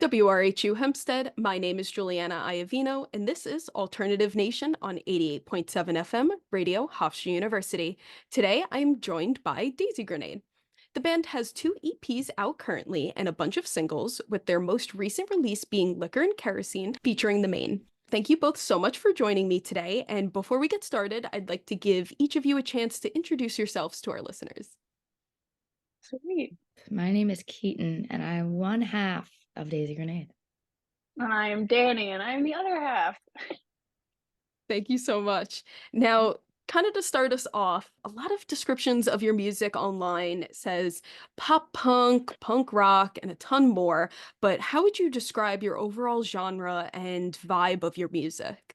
WRHU Hempstead, my name is Julianna Iovino, and this is Alternative Nation on 88.7 FM, Radio Hofstra University. Today, I am joined by Daisy Grenade. The band has two EPs out currently and a bunch of singles, with their most recent release being Liquor and Kerosene, featuring the main. Thank you both so much for joining me today, and before we get started, I'd like to give each of you a chance to introduce yourselves to our listeners. Sweet. My name is Keaton, and I'm one half of Daisy Grenade. And I'm Dani, and I'm the other half. Thank you so much. Now, kind of to start us off, a lot of descriptions of your music online says pop punk, punk rock, and a ton more, but how would you describe your overall genre and vibe of your music?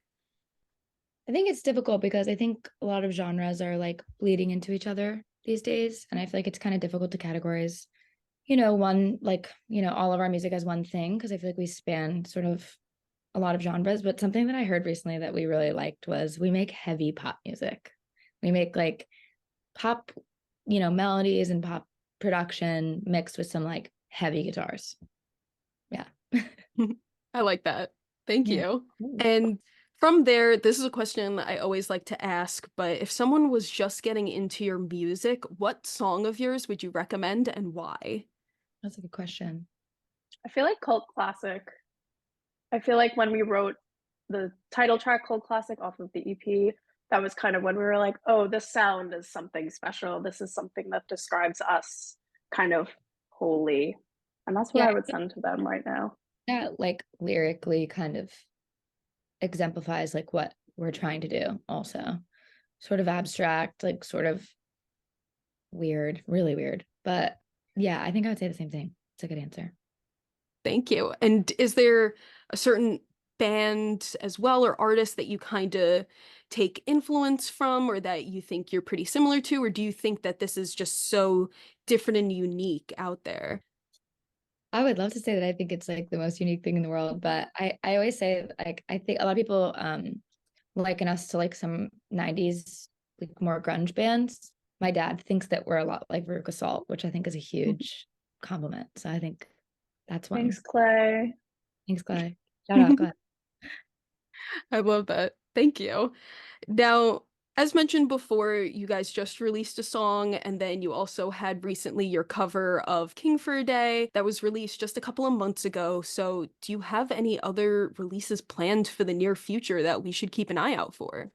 I think it's difficult because I think a lot of genres are like bleeding into each other these days, and I feel like it's kind of difficult to categorize, all of our music as one thing, because I feel like we span sort of a lot of genres. But something that I heard recently that we really liked was we make heavy pop music. We make like pop, melodies and pop production mixed with some like heavy guitars. Yeah. I like that. Thank Yeah. you. And from there, this is a question I always like to ask, but if someone was just getting into your music, what song of yours would you recommend and why? That's a good question. I feel like Cult Classic. I feel like when we wrote the title track Cult Classic off of the EP, that was kind of when we were like, oh, this sound is something special. This is something that describes us kind of wholly. And that's what Yeah, I would send to them right now. that like lyrically kind of exemplifies like what we're trying to do also. Sort of abstract, like sort of weird, really weird. But yeah, I think I would say the same thing. It's a good answer. Thank you. And is there a certain band as well or artist that you kind of take influence from or that you think you're pretty similar to, or do you think that this is just so different and unique out there? I would love to say that I think it's like the most unique thing in the world, but I always say like I think a lot of people liken us to like some 90s like more grunge bands. My dad thinks that we're a lot like Veruca Salt, which I think is a huge compliment. So I think that's one. Thanks, Clay. Thanks, Clay. Shout out, Clay. I love that. Thank you. Now, as mentioned before, you guys just released a song, and then you also had recently your cover of King for a Day that was released just a couple of months ago. So, do you have any other releases planned for the near future that we should keep an eye out for?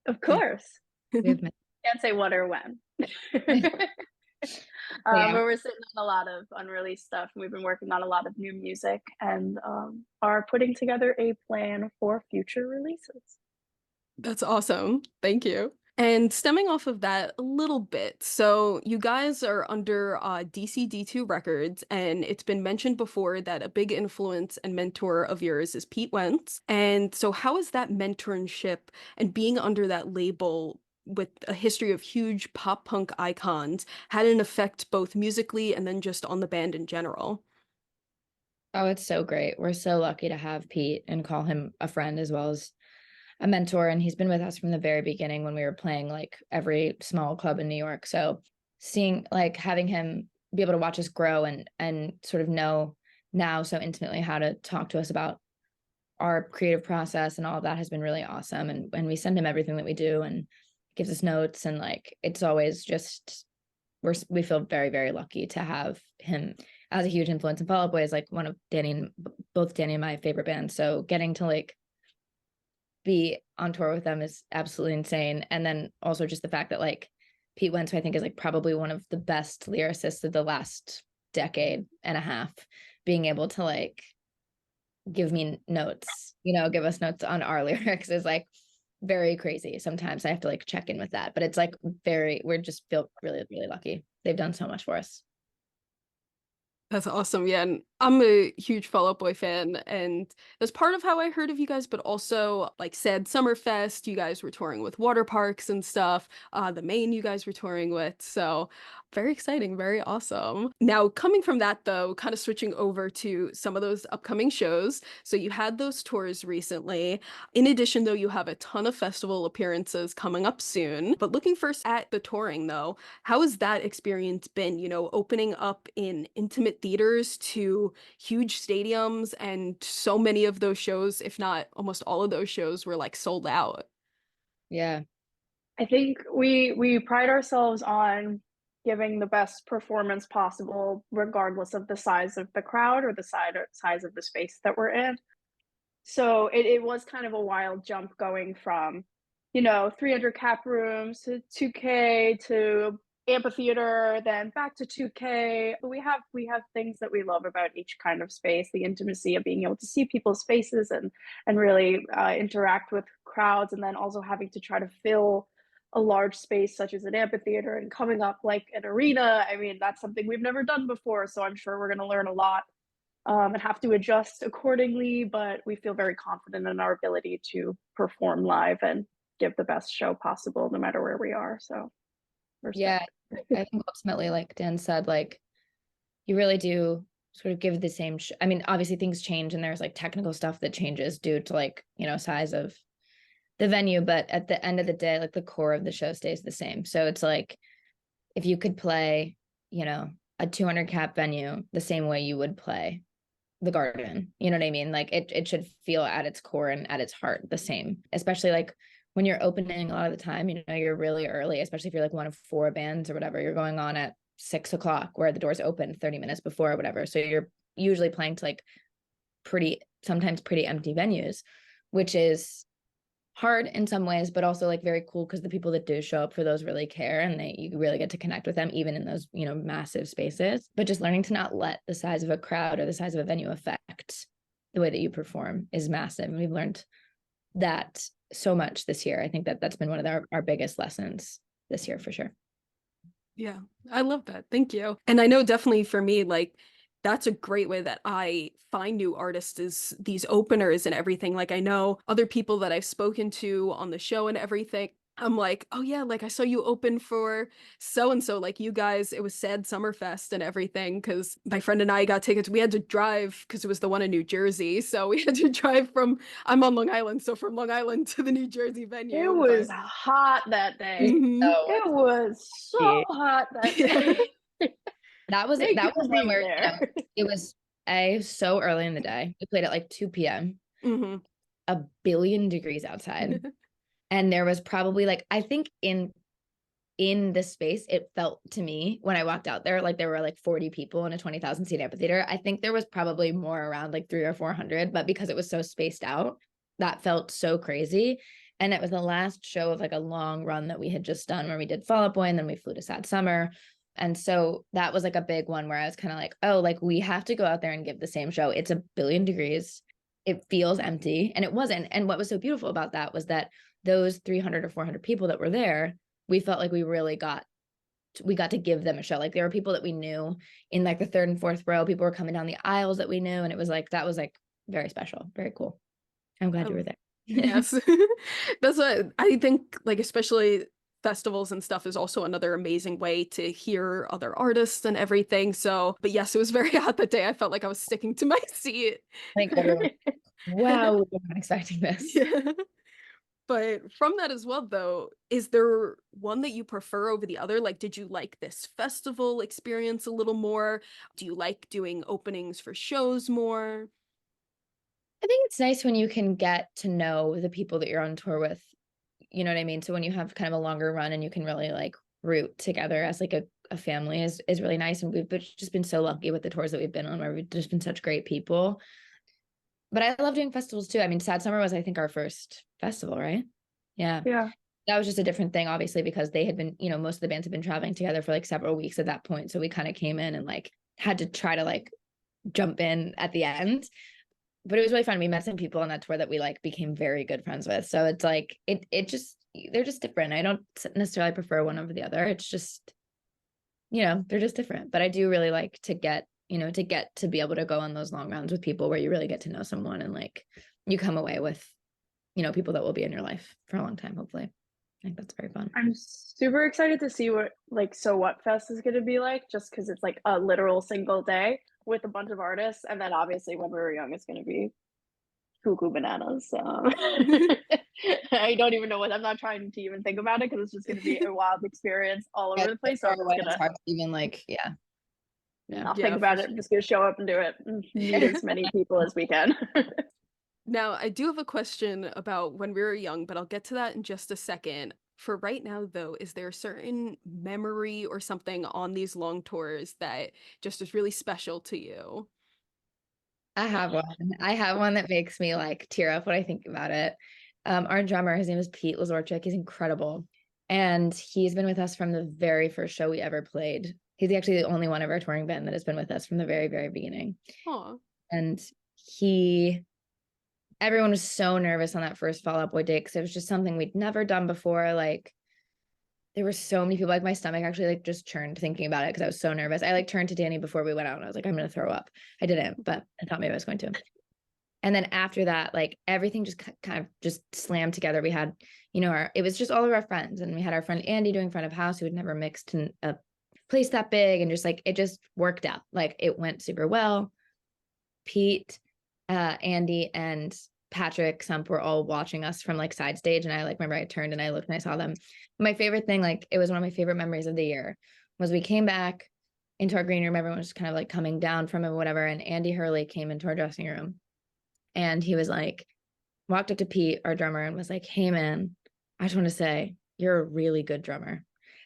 Of course. We have Can't say what or when. Yeah. But we're sitting on a lot of unreleased stuff, and we've been working on a lot of new music and are putting together a plan for future releases. That's awesome. Thank you. And stemming off of that a little bit, so you guys are under DCD2 Records, and it's been mentioned before that a big influence and mentor of yours is Pete Wentz. And so, how is that mentorship and being under that label with a history of huge pop punk icons had an effect both musically and then just on the band in general? Oh, it's so great. We're so lucky to have Pete and call him a friend as well as a mentor. And he's been with us from the very beginning when we were playing like every small club in New York. So seeing like having him be able to watch us grow and sort of know now so intimately how to talk to us about our creative process and all of that has been really awesome. And we send him everything that we do and gives us notes. And like it's always just we feel very, very lucky to have him as a huge influence. And Fall Out Boy is like one of both Dani and my favorite bands. So getting to like be on tour with them is absolutely insane. And then also just the fact that like Pete Wentz, who I think is like probably one of the best lyricists of the last decade and a half, being able to like give me notes, give us notes on our lyrics is like very crazy. Sometimes I have to like check in with that, but it's like we're just feel really, really lucky. They've done so much for us. That's awesome. Yeah, and I'm a huge Fall Out Boy fan, and that's part of how I heard of you guys, but also like said Summerfest, you guys were touring with water parks and stuff, the Maine you guys were touring with. So Very exciting, very awesome. Now, coming from that though, kind of switching over to some of those upcoming shows. So you had those tours recently. In addition, though, you have a ton of festival appearances coming up soon. But looking first at the touring though, how has that experience been, opening up in intimate theaters to huge stadiums, and so many of those shows, if not almost all of those shows, were like sold out. Yeah. I think we pride ourselves on giving the best performance possible, regardless of the size of the crowd or the size of the space that we're in. So it was kind of a wild jump going from, 300 cap rooms to 2K to amphitheater, then back to 2K. We have things that we love about each kind of space, the intimacy of being able to see people's faces and really interact with crowds, and then also having to try to fill a large space such as an amphitheater and coming up like an arena. I mean, that's something we've never done before, so I'm sure we're going to learn a lot and have to adjust accordingly. But we feel very confident in our ability to perform live and give the best show possible, no matter where we are. So we're Yeah. stoked. I think ultimately, like Dan said, like you really do sort of give the same I mean, obviously things change and there's like technical stuff that changes due to like, size of the venue, but at the end of the day, like the core of the show stays the same. So it's like if you could play, a 200 cap venue the same way you would play the Garden, you know what I mean? Like it should feel at its core and at its heart the same, especially like when you're opening a lot of the time, you're really early, especially if you're like one of 4 bands or whatever, you're going on at 6 o'clock where the doors open 30 minutes before or whatever. So you're usually playing to like sometimes pretty empty venues, which is hard in some ways, but also like very cool because the people that do show up for those really care, and you really get to connect with them even in those massive spaces. But just learning to not let the size of a crowd or the size of a venue affect the way that you perform is massive, and we've learned that so much this year. I think that's been one of our biggest lessons this year for sure. Yeah, I love that. Thank you. And I know definitely for me, like, that's a great way that I find new artists, is these openers and everything. Like, I know other people that I've spoken to on the show and everything. I'm like, oh yeah, like I saw you open for so and so, like you guys, it was Sad Summerfest and everything. Cause my friend and I got tickets. We had to drive because it was the one in New Jersey. So we had to drive I'm on Long Island. So from Long Island to the New Jersey It venue. was hot that day. Mhm. So It was so hot that Yeah. day. that was Thank you for one being where there. it was so early in the day. We played at like 2 p.m. Mhm. a billion degrees outside. And there was probably like, I think in the space, it felt to me when I walked out there, like there were like 40 people in a 20,000 seat amphitheater. I think there was probably more around like 300 or 400, but because it was so spaced out, that felt so crazy. And it was the last show of like a long run that we had just done where we did Fall Out Boy and then we flew to Sad Summer. And so that was like a big one where I was kind of like, oh, like we have to go out there and give the same show. It's a billion degrees. It feels empty. And it wasn't. And what was so beautiful about that was that those 300 or 400 people that were there, we felt like we got to give them a show. Like there were people that we knew in like the 3rd and 4th row. People were coming down the aisles that we knew. And it was like, that was like very special, very cool. I'm glad you were there. Yes. That's what I think, like, especially festivals and stuff is also another amazing way to hear other artists and everything. So, but yes, it was very hot that day. I felt like I was sticking to my seat. Like everyone, wow, we were not expecting this. Yeah. But from that as well, though, is there one that you prefer over the other? Like, did you like this festival experience a little more? Do you like doing openings for shows more? I think it's nice when you can get to know the people that you're on tour with. You know what I mean? So when you have kind of a longer run and you can really like root together as like a family is really nice. And we've just been so lucky with the tours that we've been on where we've just been such great people. But I love doing festivals too. I mean, Sad Summer was, I think, our first festival, right? Yeah. Yeah. That was just a different thing, obviously, because they had been, most of the bands had been traveling together for like several weeks at that point. So we kind of came in and like had to try to like jump in at the end. But it was really fun. We met some people on that tour that we like became very good friends with. So it's like, they're just different. I don't necessarily prefer one over the other. It's just, they're just different. But I do really like to get to be able to go on those long runs with people where you really get to know someone and like you come away with, people that will be in your life for a long time, hopefully. think that's very fun. I'm super excited to see what So What Fest is gonna be like, just because it's like a literal single day with a bunch of artists, and then obviously When We Were Young is gonna be cuckoo bananas. So I don't even know what I'm not trying to even think about it because it's just gonna be a wild experience all over the place. So I'm just It's gonna hard to even like, yeah. not Yeah, think for about it. sure. I'm just gonna show up and do it. And meet as many people as we can. Now, I do have a question about When We Were Young, but I'll get to that in just a second. For right now, though, is there a certain memory or something on these long tours that just is really special to you? I have one. I have one that makes me like tear up when I think about it. Our drummer, his name is Pete Lazorchik. He's incredible. And he's been with us from the very first show we ever played. He's actually the only one of our touring band that has been with us from the very, very beginning. Aw. And everyone was so nervous on that first Fall Out Boy date because it was just something we'd never done before. Like, there were so many people, like my stomach actually like just churned thinking about it because I was so nervous. I like turned to Dani before we went out and I was like, I'm gonna throw up. I didn't, but I thought maybe I was going to. And then after that, like everything just kind of just slammed together. We had, it was just all of our friends, and we had our friend Andy doing front of house who had never mixed in a place that big, and just like it just worked out. Like it went super well. Pete, Andy, and Patrick Sump were all watching us from like side stage, and I like remember I turned and I looked and I saw them. My favorite thing, like it was one of my favorite memories of the year, was we came back into our green room. Everyone was kind of like coming down from it, whatever, and Andy Hurley came into our dressing room. And he was like, walked up to Pete, our drummer, and was like, hey, man, I just want to say, you're a really good drummer.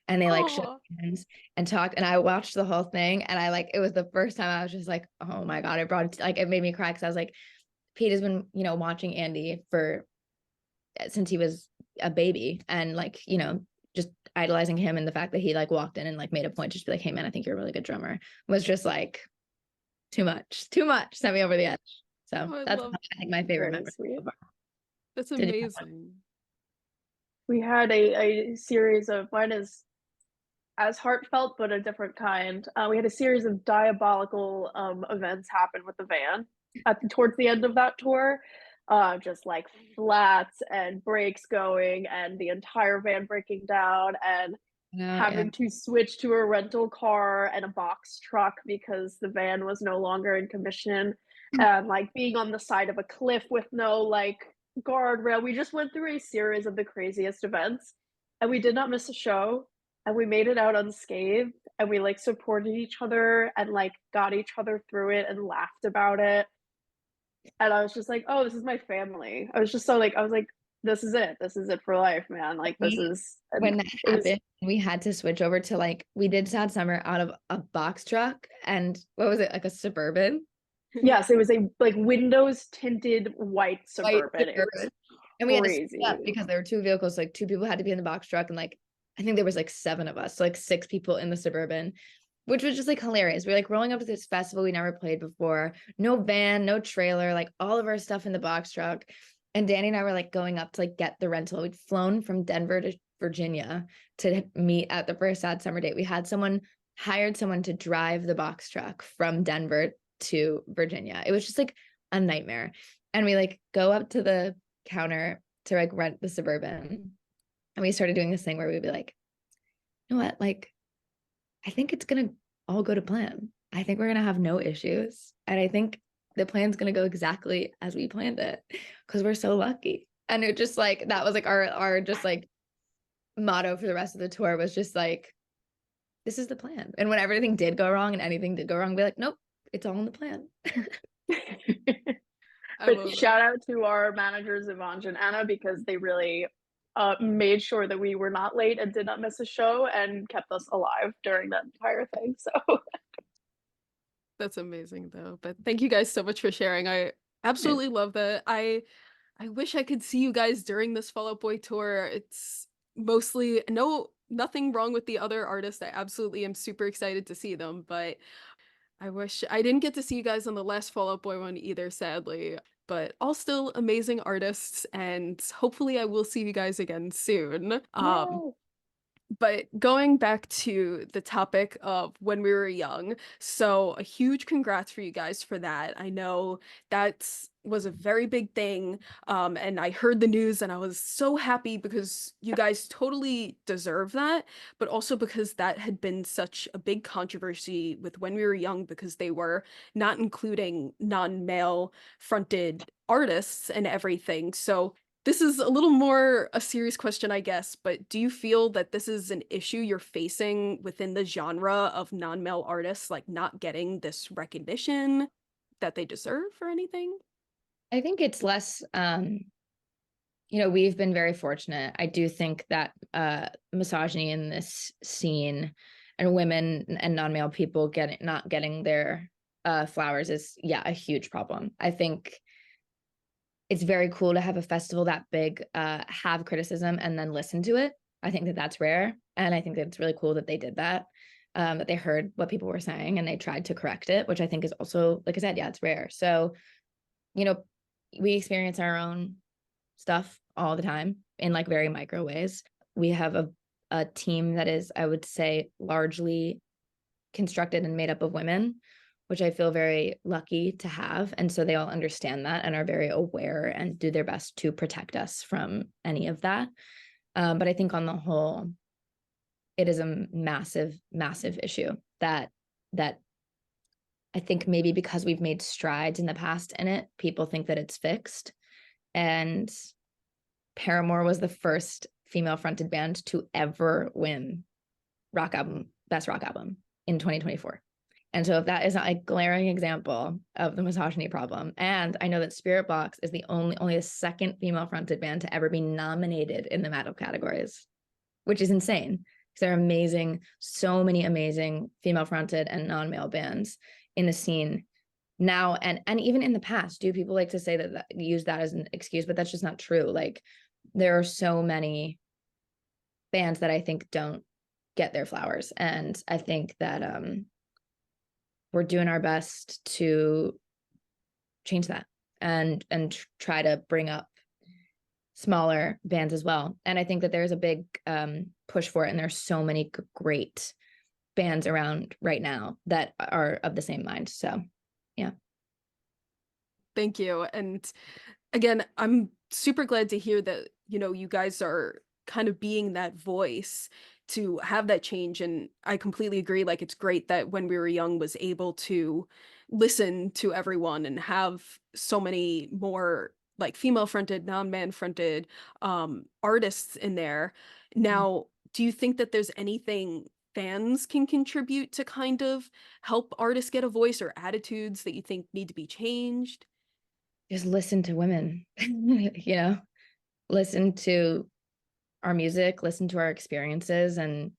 And they like shook Aw. hands and talked. And I watched the whole thing. And it was the first time I was just like, oh my God, it made me cry. Cause I was like, Pete has been, watching Andy since he was a baby, and like, just idolizing him, and the fact that he like walked in and like made a point to just be like, hey, man, I think you're a really good drummer, was just like too much, sent me over the edge. So Oh, I that's love I think my favorite Very memory sweet. so far. that's Did you have one? amazing. We had a series of mine is as heartfelt but a different kind. We had a series of diabolical events happen with the van towards the end of that tour. Just like flats and brakes going, and the entire van breaking down, and No, yeah. having to switch to a rental car and a box truck because the van was no longer in commission, and like being on the side of a cliff with no like guardrail. We just went through a series of the craziest events, and we did not miss a show, and we made it out unscathed, and we like supported each other and like got each other through it and laughed about it. And I was just like, oh, this is my family. I was just so like, I was like, this is it for life, man. Like this is, and When that it was, happened, we had to switch over to like, we did Sad Summer out of a box truck, and what was it, like a Suburban? yes, it was a like windows tinted white White Suburban. It was Suburban. And we had to split crazy. up because there were two vehicles, like two people had to be in the box truck, and like I think there was like 7 of us, so like 6 people in the Suburban, which was just like hilarious. We're like rolling up to this festival we never played before, no van, no trailer, like all of our stuff in the box truck. And Dani and I were like going up to like get the rental. We'd flown from Denver to Virginia to meet at the first Sad Summer date. We had hired someone to drive the box truck from Denver to Virginia. It was just like a nightmare. And we like go up to the counter to like rent the Suburban, and we started doing this thing where we'd be like, you know what, like I think it's gonna all go to plan. I think we're gonna have no issues, and I think the plan's gonna go exactly as we planned it because we're so lucky. And it just like that was like our just like motto for the rest of the tour, was just like, this is the plan. And when everything did go wrong and anything did go wrong, we're like, nope, it's all in the plan. I But love it. shout out to our managers, Yvonne and Anna, because they really made sure that we were not late and did not miss a show and kept us alive during that entire thing. So That's amazing though. But thank you guys so much for sharing. I absolutely love that. I wish I could see you guys during this Fall Out Boy tour. It's mostly nothing wrong with the other artists. I absolutely am super excited to see them, but I wish I didn't get to see you guys on the last Fall Out Boy one either, sadly. But all still amazing artists, and hopefully I will see you guys again soon. yay. But going back to the topic of when we were young, so a huge congrats for you guys for that. I know that was a very big thing. And I heard the news and I was so happy because you guys totally deserve that, but also because that had been such a big controversy with when we were young because they were not including non-male fronted artists and everything. So this is a little more a serious question, I guess, but do you feel that this is an issue you're facing within the genre of non-male artists, like not getting this recognition that they deserve or anything? I think it's less, we've been very fortunate. I do think that misogyny in this scene and women and non-male people not getting their flowers is, a huge problem. I think it's very cool to have a festival that big, have criticism and then listen to it. I think that that's rare. And I think that it's really cool that they did that, that they heard what people were saying and they tried to correct it, which I think is also, like I said, it's rare. So, we experience our own stuff all the time in like very micro ways. We have a team that is, I would say, largely constructed and made up of women, which I feel very lucky to have. And so they all understand that and are very aware and do their best to protect us from any of that. But I think on the whole, it is a massive, massive issue that I think maybe because we've made strides in the past in it, people think that it's fixed. And Paramore was the first female fronted band to ever win best rock album in 2024. And so if that is not a glaring example of the misogyny problem, and I know that Spirit Box is the only the second female fronted band to ever be nominated in the metal categories, which is insane because they're amazing. So many amazing female fronted and non-male bands in the scene now. And even in the past, do people like to say that use that as an excuse, but that's just not true. Like there are so many bands that I think don't get their flowers. And I think that, we're doing our best to change that and try to bring up smaller bands as well. And I think that there's a big push for it. And there's so many great bands around right now that are of the same mind. So, yeah. Thank you. And again, I'm super glad to hear that, you guys are kind of being that voice to have that change. And I completely agree. Like, it's great that when we were young was able to listen to everyone and have so many more like female fronted, non-man fronted artists in there. Now, do you think that there's anything fans can contribute to kind of help artists get a voice or attitudes that you think need to be changed? Just listen to women, listen to our music, listen to our experiences and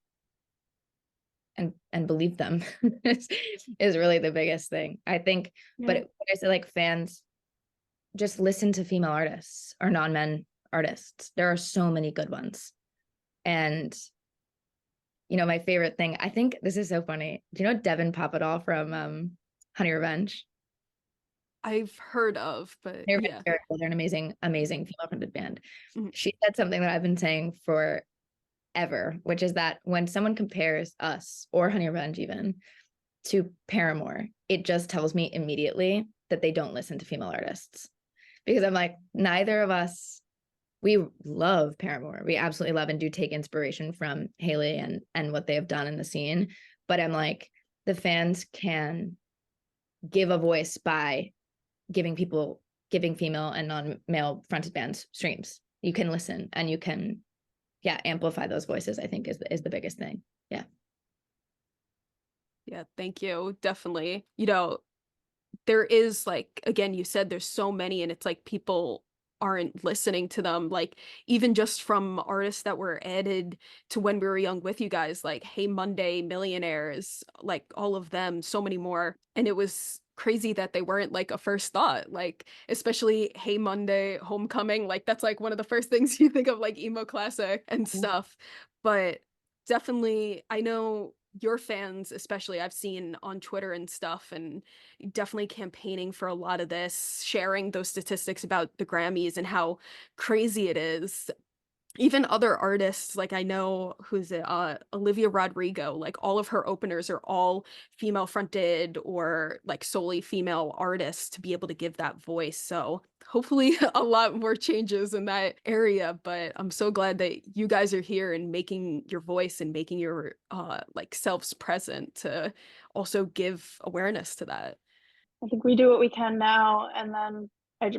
believe them is really the biggest thing, I think. Yeah. But when I say like fans, just listen to female artists or non-men artists. There are so many good ones. And my favorite thing, I think this is so funny. Do you know Devin Papadol from Honey Revenge? I've heard of, but yeah. They're an amazing, amazing female-fronted band. Mhm. She said something that I've been saying forever, which is that when someone compares us or Honey Revenge even to Paramore, it just tells me immediately that they don't listen to female artists. Because I'm like, neither of us, we love Paramore. We absolutely love and do take inspiration from Haley and what they have done in the scene. But I'm like, the fans can give a voice by giving female and non-male fronted bands streams. You can listen and you can, amplify those voices, I think is the biggest thing. Yeah. Yeah, thank you. Definitely. There is like, again, you said there's so many and it's like people aren't listening to them. Like even just from artists that were added to when we were young with you guys, like Hey Monday, Millionaires, like all of them, so many more. And it was crazy that they weren't like a first thought, like especially Hey Monday, Homecoming, like that's like one of the first things you think of, like emo classic and stuff. But definitely, I know your fans, especially I've seen on Twitter and stuff, and definitely campaigning for a lot of this, sharing those statistics about the Grammys and how crazy it is. even other artists, like I know who's it, Olivia Rodrigo, like all of her openers are all female fronted or like solely female artists to be able to give that voice. So hopefully a lot more changes in that area. But I'm so glad that you guys are here and making your voice and making your like selves present to also give awareness to that. I think we do what we can now, and then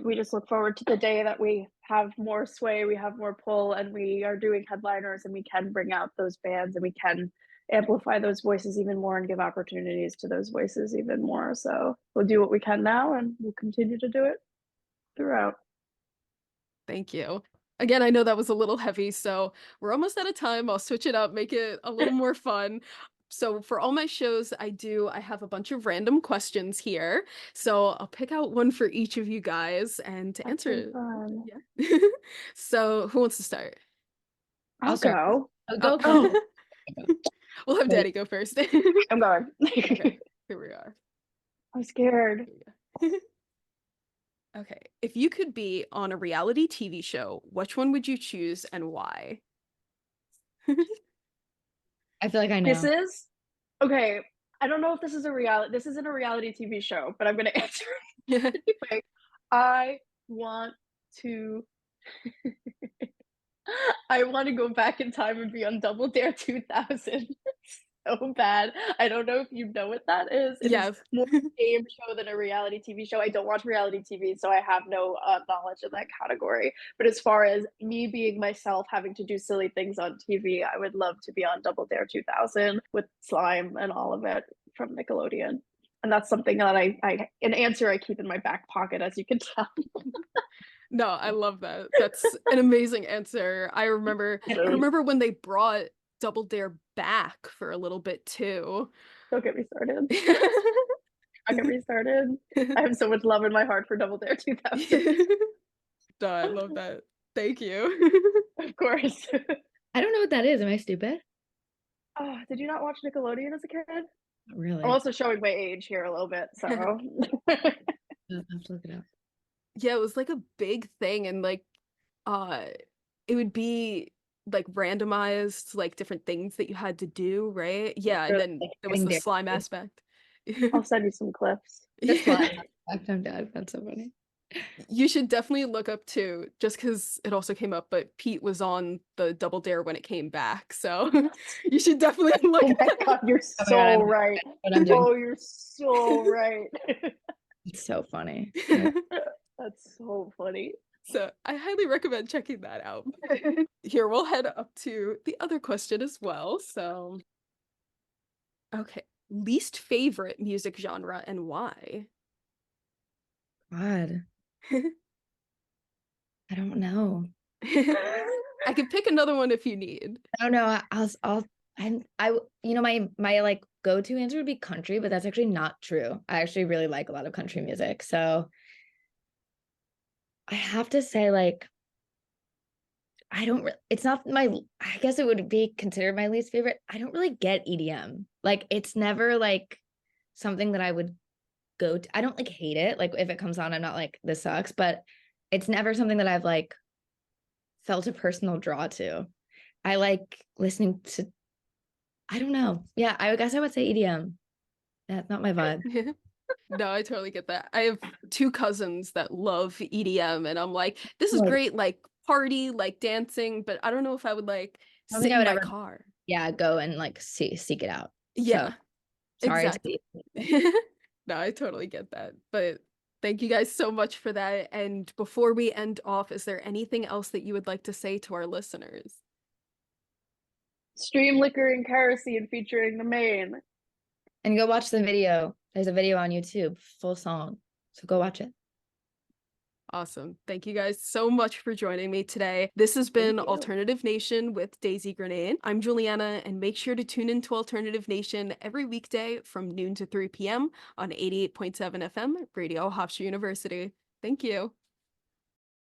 we just look forward to the day that we have more sway, we have more pull, and we are doing headliners, and we can bring out those bands, and we can amplify those voices even more and give opportunities to those voices even more. So we'll do what we can now, and we'll continue to do it throughout. Thank you. Again, I know that was a little heavy, so we're almost out of time. I'll switch it up, make it a little more fun. So for all my shows I have a bunch of random questions here. So I'll pick out one for each of you guys and to That's answer so fun. Yeah. So who wants to start? I'll start. go. Go. Oh, We'll have Wait. Daddy go first. I'm going. Okay, here we are. I'm scared. Here we go. Okay, if you could be on a reality TV show, which one would you choose and why? I feel like I know. This is okay. I don't know if this is a reality. This isn't a reality TV show, but I'm gonna answer Yeah. anyway. I want to. I want to go back in time and be on Double Dare 2000 so bad. I don't know if you know what that is. It Yeah. is more a game show than a reality TV show. I don't watch reality TV, so I have no knowledge in that category. But as far as me being myself, having to do silly things on TV, I would love to be on Double Dare 2000 with slime and all of it from Nickelodeon. And that's something that an answer I keep in my back pocket, as you can tell. No, I love that. That's an amazing answer. I remember when they brought Double Dare back for a little bit too. Don't get me started. Don't get me started. I have so much love in my heart for Double Dare 2000. No, I love that. Thank you. Of course. I don't know what that is. Am I stupid? Oh, did you not watch Nickelodeon as a kid? Not really. I'm also showing my age here a little bit, so. I'll have to look it up. Yeah, it was like a big thing and like it would be like randomized like different things that you had to do, right? Yeah, and then there was the Getting slime there. aspect. I'll send you some clips. This one. I'm dead. That's so funny. You should definitely look up too, just because it also came up, but Pete was on the Double Dare when it came back, so you should definitely look Oh my at god, you're Oh my so God, right. What I'm doing. Oh, you're so right. It's so funny. Yeah. That's so funny. So I highly recommend checking that out. Here, we'll head up to the other question as well. So, okay, least favorite music genre and why? God, I don't know. I can pick another one if you need. I don't know. My like go-to answer would be country, but that's actually not true. I actually really like a lot of country music. So I have to say, like, it's not I guess it would be considered my least favorite. I don't really get EDM. Like, it's never like something that I would go to. I don't like hate it. Like, if it comes on, I'm not like, this sucks, but it's never something that I've like felt a personal draw to. I like listening to, I don't know. Yeah, I guess I would say EDM. That's not my vibe. No, I totally get that. I have two cousins that love EDM, and I'm like, this is Like, great, like party, like dancing, but I don't know if I would like I don't sit think I in would my ever, car. yeah, go and like seek it out. Yeah, So sorry. exactly. No, I totally get that. But thank you guys so much for that. And before we end off, is there anything else that you would like to say to our listeners? Stream Liquor and Kerosene featuring the main. And go watch the video. There's a video on YouTube, full song. So go watch it. Awesome. Thank you guys so much for joining me today. This has been you. Alternative Nation with Daisy Grenade. I'm Juliana, and make sure to tune into Alternative Nation every weekday from noon to 3 p.m. on 88.7 FM, Radio Hofstra University. Thank you.